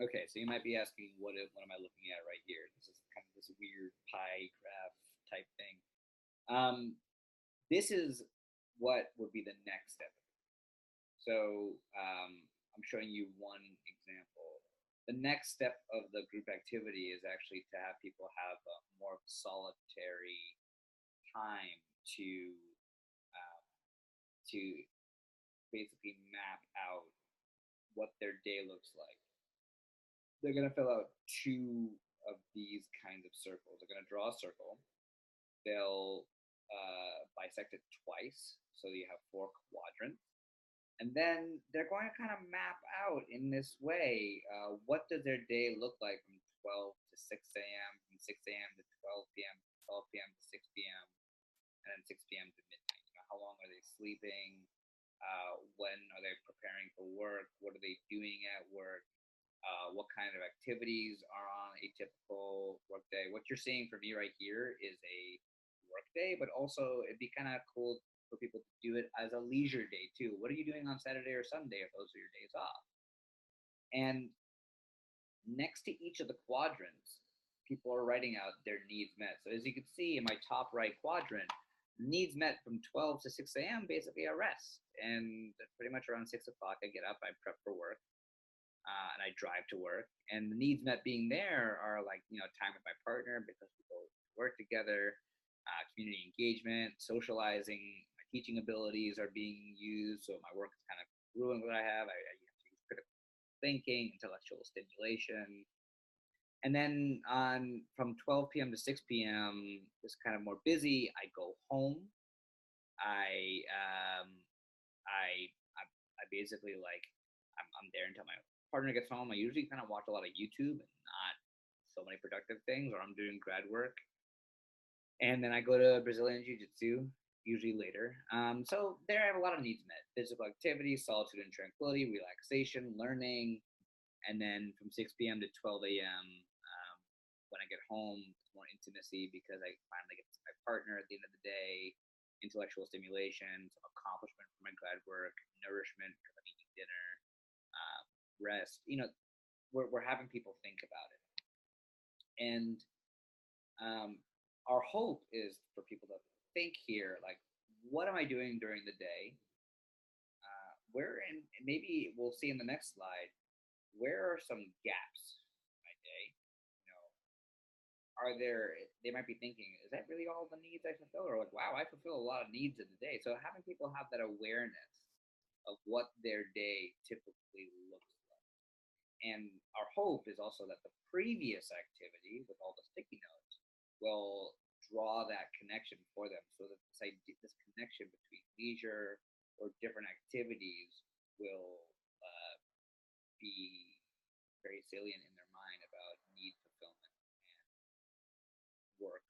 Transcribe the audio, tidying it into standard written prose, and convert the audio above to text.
Okay, so you might be asking, what am I looking at right here? This is kind of this weird pie graph type thing. Um, this is what would be the next step. So I'm showing you one example. The next step of the group activity is actually to have people have a more solitary time to um, to basically map out what their day looks like. They're going to fill out two of these kinds of circles. They're going to draw a circle. They'll bisect it twice, so you have four quadrants. And then they're going to kind of map out in this way what does their day look like from 12 to 6 a.m., from 6 a.m. to 12 p.m., 12 p.m. to 6 p.m., and then 6 p.m. to midnight. You know, how long are they sleeping? When are they preparing for work? What are they doing at work? What kind of activities are on a typical workday? What you're seeing for me right here is a workday, but also it'd be kind of cool for people to do it as a leisure day too. What are you doing on Saturday or Sunday if those are your days off? And next to each of the quadrants, people are writing out their needs met. So as you can see in my top right quadrant, needs met from 12 to 6 a.m. basically a rest. And pretty much around 6 o'clock, I get up, I prep for work, and I drive to work. And the needs met being there are like, time with my partner because we both work together, community engagement, socializing, my teaching abilities are being used. So my work is kind of ruined what I have. I have to use critical thinking, intellectual stimulation. And then on from 12 p.m. to 6 p.m. is kind of more busy. I go home. I um, I basically like I'm there until my partner gets home. I usually kind of watch a lot of YouTube and not so many productive things, or I'm doing grad work. And then I go to Brazilian Jiu Jitsu, usually later. So there I have a lot of needs met: physical activity, solitude and tranquility, relaxation, learning. And then from 6 p.m. to 12 a.m., when I get home, it's more intimacy because I finally get to see my partner at the end of the day, intellectual stimulation, some accomplishment for my grad work, nourishment because I'm eating dinner, rest. We're having people think about it. And um, our hope is for people to think here, like, what am I doing during the day? Where, and maybe we'll see in the next slide, where are some gaps in my day? You know, are there, they might be thinking, is that really all the needs I fulfill? Or like, wow, I fulfill a lot of needs in the day. So having people have that awareness of what their day typically looks like. And our hope is also that the previous activity with all the sticky notes will draw that connection for them so that this connection between leisure or different activities will be very salient in their mind about need fulfillment and work